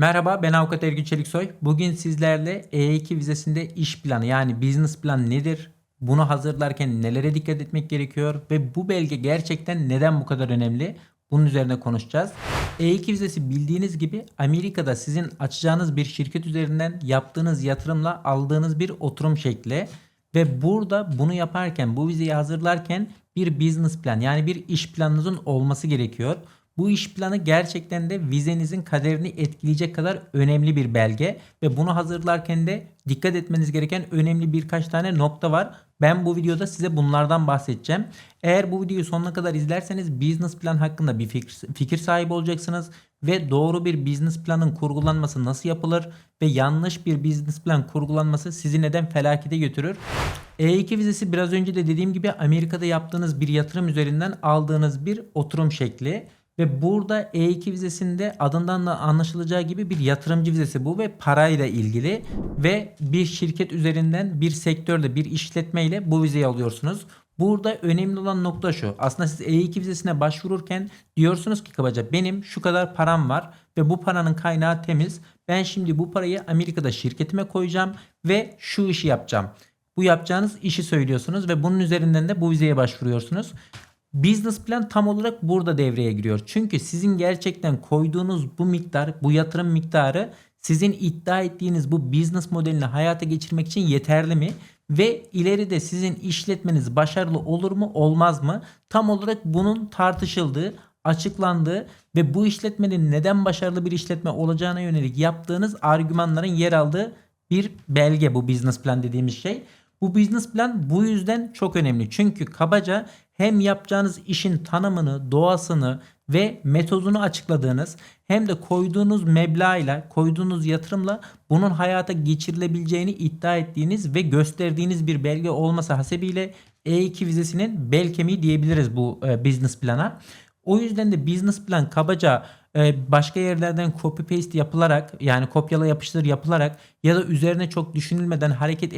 Merhaba, ben Avukat Ergün Çeliksoy. Bugün sizlerle E2 vizesinde iş planı yani business plan nedir? Bunu hazırlarken nelere dikkat etmek gerekiyor ve bu belge gerçekten neden bu kadar önemli? Bunun üzerine konuşacağız. E2 vizesi bildiğiniz gibi Amerika'da sizin açacağınız bir şirket üzerinden yaptığınız yatırımla aldığınız bir oturum şekli ve burada bunu yaparken, bu vizeyi hazırlarken bir business plan yani bir iş planınızın olması gerekiyor. Bu iş planı gerçekten de vizenizin kaderini etkileyecek kadar önemli bir belge ve bunu hazırlarken de dikkat etmeniz gereken önemli birkaç tane nokta var. Ben bu videoda size bunlardan bahsedeceğim. Eğer bu videoyu sonuna kadar izlerseniz business plan hakkında bir fikir sahibi olacaksınız ve doğru bir business planın kurgulanması nasıl yapılır ve yanlış bir business plan kurgulanması sizi neden felakete götürür? E2 vizesi biraz önce de dediğim gibi Amerika'da yaptığınız bir yatırım üzerinden aldığınız bir oturum şekli. Ve burada E2 vizesinde adından da anlaşılacağı gibi bir yatırımcı vizesi bu ve parayla ilgili ve bir şirket üzerinden bir sektörde bir işletmeyle bu vizeyi alıyorsunuz. Burada önemli olan nokta şu. Aslında siz E2 vizesine başvururken diyorsunuz ki kabaca benim şu kadar param var ve bu paranın kaynağı temiz. Ben şimdi bu parayı Amerika'da şirketime koyacağım ve şu işi yapacağım. Bu yapacağınız işi söylüyorsunuz ve bunun üzerinden de bu vizeye başvuruyorsunuz. Business plan tam olarak burada devreye giriyor. Çünkü sizin gerçekten koyduğunuz bu miktar, bu yatırım miktarı sizin iddia ettiğiniz bu business modelini hayata geçirmek için yeterli mi? Ve ileride sizin işletmeniz başarılı olur mu, olmaz mı? Tam olarak bunun tartışıldığı, açıklandığı ve bu işletmenin neden başarılı bir işletme olacağına yönelik yaptığınız argümanların yer aldığı bir belge bu business plan dediğimiz şey. Bu business plan bu yüzden çok önemli. Çünkü kabaca hem yapacağınız işin tanımını, doğasını ve metodunu açıkladığınız hem de koyduğunuz meblağla, koyduğunuz yatırımla bunun hayata geçirilebileceğini iddia ettiğiniz ve gösterdiğiniz bir belge olması hasebiyle E2 vizesinin bel kemiği diyebiliriz bu business plana. O yüzden de business plan kabaca başka yerlerden copy paste yapılarak yani kopyala yapıştır yapılarak ya da üzerine çok düşünülmeden hareket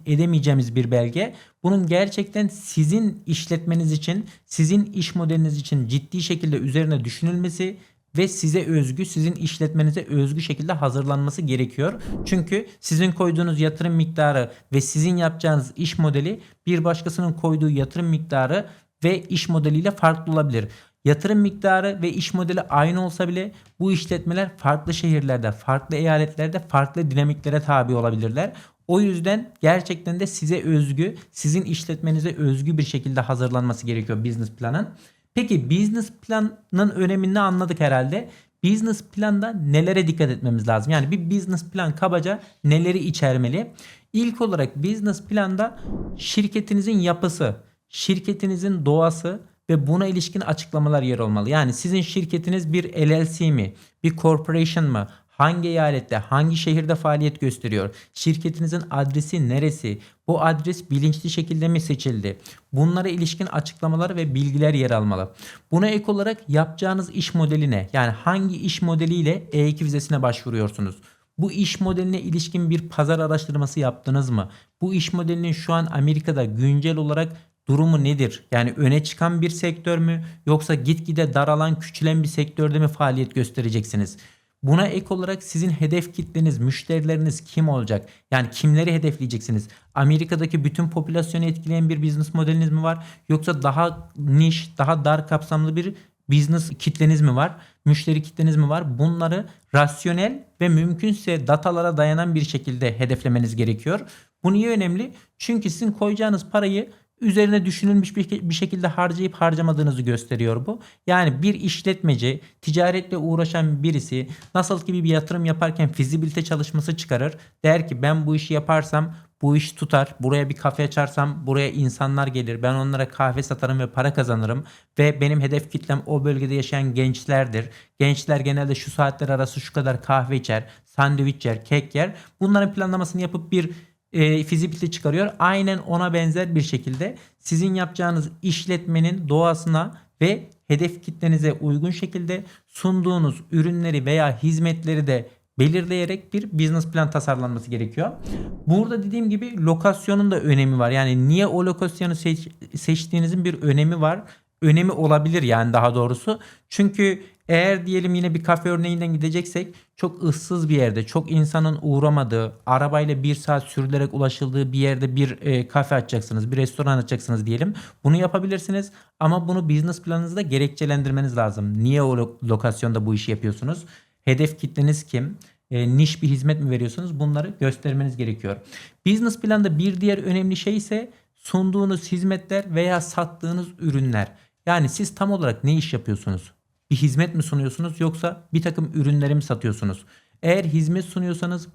edemeyeceğimiz bir belge. Bunun gerçekten sizin işletmeniz için, sizin iş modeliniz için ciddi şekilde üzerine düşünülmesi ve size özgü, sizin işletmenize özgü şekilde hazırlanması gerekiyor. Çünkü sizin koyduğunuz yatırım miktarı ve sizin yapacağınız iş modeli bir başkasının koyduğu yatırım miktarı ve iş modeliyle farklı olabilir. Yatırım miktarı ve iş modeli aynı olsa bile bu işletmeler farklı şehirlerde, farklı eyaletlerde, farklı dinamiklere tabi olabilirler. O yüzden gerçekten de size özgü, sizin işletmenize özgü bir şekilde hazırlanması gerekiyor business planın. Peki business planın önemini anladık herhalde. Business planda nelere dikkat etmemiz lazım? Yani bir business plan kabaca neleri içermeli? İlk olarak business planda şirketinizin yapısı, şirketinizin doğası ve buna ilişkin açıklamalar yer olmalı. Yani sizin şirketiniz bir LLC mi, bir corporation mı, hangi eyalette, hangi şehirde faaliyet gösteriyor, şirketinizin adresi neresi, bu adres bilinçli şekilde mi seçildi? Bunlara ilişkin açıklamalar ve bilgiler yer almalı. Buna ek olarak yapacağınız iş modeli ne? Yani hangi iş modeliyle E2 vizesine başvuruyorsunuz? Bu iş modeline ilişkin bir pazar araştırması yaptınız mı? Bu iş modelinin şu an Amerika'da güncel olarak durumu nedir? Yani öne çıkan bir sektör mü yoksa gitgide daralan, küçülen bir sektörde mi faaliyet göstereceksiniz? Buna ek olarak sizin hedef kitleniz, müşterileriniz kim olacak? Yani kimleri hedefleyeceksiniz? Amerika'daki bütün popülasyonu etkileyen bir business modeliniz mi var? Yoksa daha niş, daha dar kapsamlı bir business kitleniz mi var? Müşteri kitleniz mi var? Bunları rasyonel ve mümkünse datalara dayanan bir şekilde hedeflemeniz gerekiyor. Bu niye önemli? Çünkü sizin koyacağınız parayı üzerine düşünülmüş bir şekilde harcayıp harcamadığınızı gösteriyor bu. Yani bir işletmeci, ticaretle uğraşan birisi nasıl ki bir yatırım yaparken fizibilite çalışması çıkarır. Der ki ben bu işi yaparsam bu iş tutar. Buraya bir kafe açarsam buraya insanlar gelir. Ben onlara kahve satarım ve para kazanırım. Ve benim hedef kitlem o bölgede yaşayan gençlerdir. Gençler genelde şu saatler arası şu kadar kahve içer, sandviç yer, kek yer. Bunların planlamasını yapıp bir fizibilite çıkarıyor. Aynen ona benzer bir şekilde sizin yapacağınız işletmenin doğasına ve hedef kitlenize uygun şekilde sunduğunuz ürünleri veya hizmetleri de belirleyerek bir business plan tasarlanması gerekiyor. Burada dediğim gibi lokasyonun da önemi var. Yani niye o lokasyonu seçtiğinizin bir önemi var. Önemi olabilir yani daha doğrusu. Çünkü Eğer diyelim yine bir kafe örneğinden gideceksek çok ıssız bir yerde, çok insanın uğramadığı, arabayla 1 saat sürülerek ulaşıldığı bir yerde bir kafe açacaksınız, bir restoran açacaksınız diyelim. Bunu yapabilirsiniz ama bunu business planınızda gerekçelendirmeniz lazım. Niye o lokasyonda bu işi yapıyorsunuz? Hedef kitleniz kim? Niş bir hizmet mi veriyorsunuz? Bunları göstermeniz gerekiyor. Business planda bir diğer önemli şey ise sunduğunuz hizmetler veya sattığınız ürünler. Yani siz tam olarak ne iş yapıyorsunuz? Bir hizmet mi sunuyorsunuz yoksa bir takım ürünleri mi satıyorsunuz? Eğer hizmet sunuyorsanız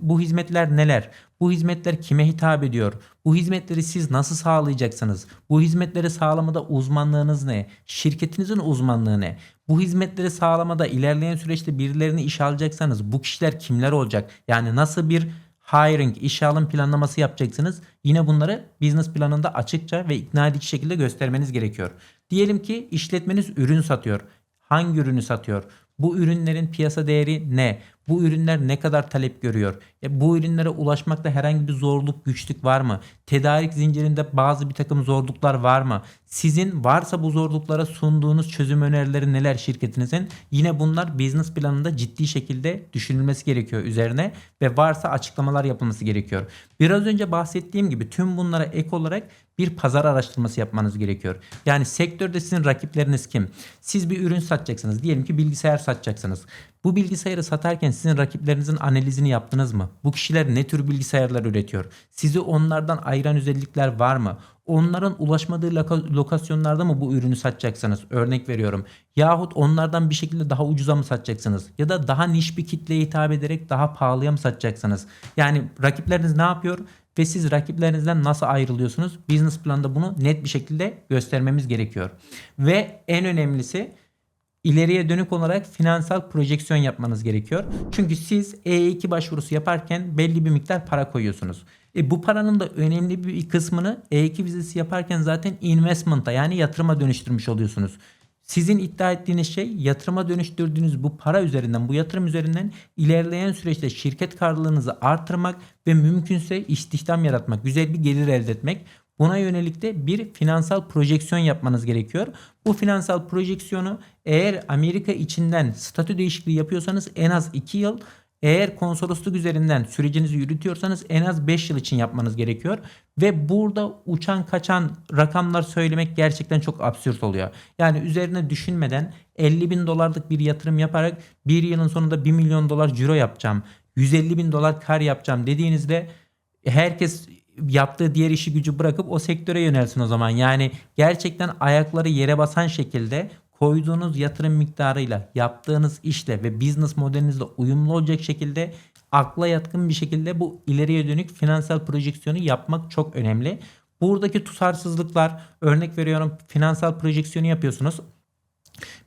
bu hizmetler neler? Bu hizmetler kime hitap ediyor? Bu hizmetleri siz nasıl sağlayacaksınız? Bu hizmetleri sağlamada uzmanlığınız ne? Şirketinizin uzmanlığı ne? Bu hizmetleri sağlamada ilerleyen süreçte birilerini işe alacaksanız bu kişiler kimler olacak? Yani nasıl bir hiring, işe alım planlaması yapacaksınız? Yine bunları business planında açıkça ve ikna edici şekilde göstermeniz gerekiyor. Diyelim ki işletmeniz ürün satıyor. Hangi ürünü satıyor? Bu ürünlerin piyasa değeri ne? Bu ürünler ne kadar talep görüyor? Bu ürünlere ulaşmakta herhangi bir zorluk, güçlük var mı? Tedarik zincirinde bir takım zorluklar var mı? Sizin varsa bu zorluklara sunduğunuz çözüm önerileri neler şirketinizin? Yine bunlar business planında ciddi şekilde düşünülmesi gerekiyor üzerine ve varsa açıklamalar yapılması gerekiyor. Biraz önce bahsettiğim gibi tüm bunlara ek olarak bir pazar araştırması yapmanız gerekiyor. Yani sektörde sizin rakipleriniz kim? Siz bir ürün satacaksınız. Diyelim ki bilgisayar satacaksınız. Bu bilgisayarı satarken sizin rakiplerinizin analizini yaptınız mı? Bu kişiler ne tür bilgisayarlar üretiyor? Sizi onlardan ayıran özellikler var mı? Onların ulaşmadığı lokasyonlarda mı bu ürünü satacaksınız? Örnek veriyorum. Yahut onlardan bir şekilde daha ucuza mı satacaksınız? Ya da daha niş bir kitleye hitap ederek daha pahalıya mı satacaksınız? Yani rakipleriniz ne yapıyor? Ve siz rakiplerinizden nasıl ayrılıyorsunuz? Business planda bunu net bir şekilde göstermemiz gerekiyor. Ve en önemlisi ileriye dönük olarak finansal projeksiyon yapmanız gerekiyor. Çünkü siz E2 başvurusu yaparken belli bir miktar para koyuyorsunuz. Bu paranın da önemli bir kısmını E2 vizesi yaparken zaten investment'a yani yatırıma dönüştürmüş oluyorsunuz. Sizin iddia ettiğiniz şey yatırıma dönüştürdüğünüz bu para üzerinden, bu yatırım üzerinden ilerleyen süreçte şirket karlılığınızı artırmak ve mümkünse istihdam yaratmak, güzel bir gelir elde etmek. Buna yönelik de bir finansal projeksiyon yapmanız gerekiyor. Bu finansal projeksiyonu eğer Amerika içinden statü değişikliği yapıyorsanız en az 2 yıl, eğer konsolosluk üzerinden sürecinizi yürütüyorsanız en az 5 yıl için yapmanız gerekiyor. Ve burada uçan kaçan rakamlar söylemek gerçekten çok absürt oluyor. Yani üzerine düşünmeden 50 bin dolarlık bir yatırım yaparak bir yılın sonunda 1 milyon dolar ciro yapacağım, 150 bin dolar kar yapacağım dediğinizde herkes yaptığı diğer işi gücü bırakıp o sektöre yönelsin o zaman. Yani gerçekten ayakları yere basan şekilde koyduğunuz yatırım miktarıyla yaptığınız işle ve business modelinizle uyumlu olacak şekilde akla yatkın bir şekilde bu ileriye dönük finansal projeksiyonu yapmak çok önemli. Buradaki tutarsızlıklar, örnek veriyorum, finansal projeksiyonu yapıyorsunuz.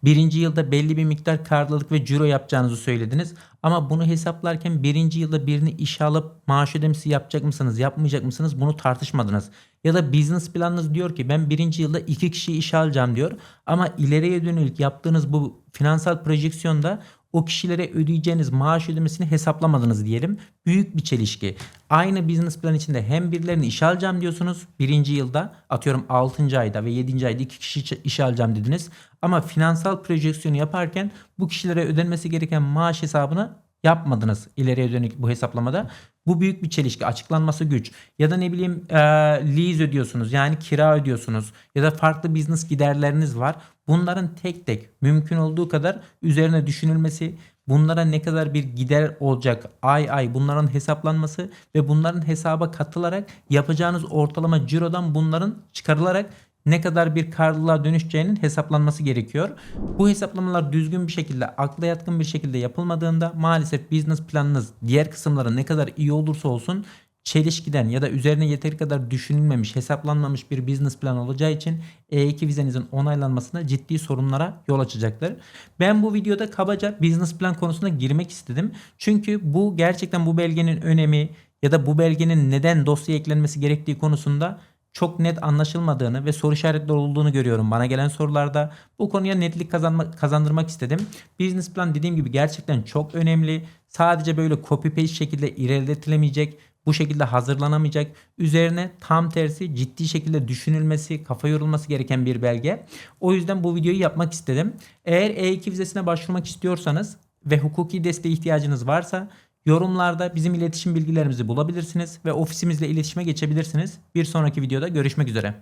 Birinci yılda belli bir miktar karlılık ve ciro yapacağınızı söylediniz. Ama bunu hesaplarken birinci yılda birini işe alıp maaş ödemesi yapacak mısınız, yapmayacak mısınız bunu tartışmadınız. Ya da business planınız diyor ki ben birinci yılda 2 kişiyi işe alacağım diyor. Ama ileriye dönük yaptığınız bu finansal projeksiyonda o kişilere ödeyeceğiniz maaş ödemesini hesaplamadınız diyelim. Büyük bir çelişki. Aynı business plan içinde hem birilerini işe alacağım diyorsunuz birinci yılda, atıyorum 6. ayda ve 7. ayda 2 kişi işe alacağım dediniz. Ama finansal projeksiyonu yaparken bu kişilere ödenmesi gereken maaş hesabını yapmadınız ileriye dönük bu hesaplamada. Bu büyük bir çelişki, açıklanması güç. Ya da ne bileyim lease ödüyorsunuz, yani kira ödüyorsunuz ya da farklı business giderleriniz var. Bunların tek tek mümkün olduğu kadar üzerine düşünülmesi, bunlara ne kadar bir gider olacak ay ay bunların hesaplanması ve bunların hesaba katılarak yapacağınız ortalama cirodan bunların çıkarılarak ne kadar bir karlılığa dönüşeceğinin hesaplanması gerekiyor. Bu hesaplamalar düzgün bir şekilde, akla yatkın bir şekilde yapılmadığında maalesef business planınız diğer kısımları ne kadar iyi olursa olsun çelişkiden ya da üzerine yeteri kadar düşünülmemiş, hesaplanmamış bir business plan olacağı için E2 vizenizin onaylanmasına ciddi sorunlara yol açacaktır. Ben bu videoda kabaca business plan konusuna girmek istedim. Çünkü bu gerçekten bu belgenin önemi ya da bu belgenin neden dosyaya eklenmesi gerektiği konusunda çok net anlaşılmadığını ve soru işaretleri olduğunu görüyorum bana gelen sorularda. Bu konuya netlik kazandırmak istedim. Business plan dediğim gibi gerçekten çok önemli. Sadece böyle copy paste şekilde ilerletilemeyecek bu şekilde hazırlanamayacak. Üzerine tam tersi ciddi şekilde düşünülmesi, kafa yorulması gereken bir belge. O yüzden bu videoyu yapmak istedim. Eğer E2 vizesine başvurmak istiyorsanız ve hukuki desteğe ihtiyacınız varsa yorumlarda bizim iletişim bilgilerimizi bulabilirsiniz ve ofisimizle iletişime geçebilirsiniz. Bir sonraki videoda görüşmek üzere.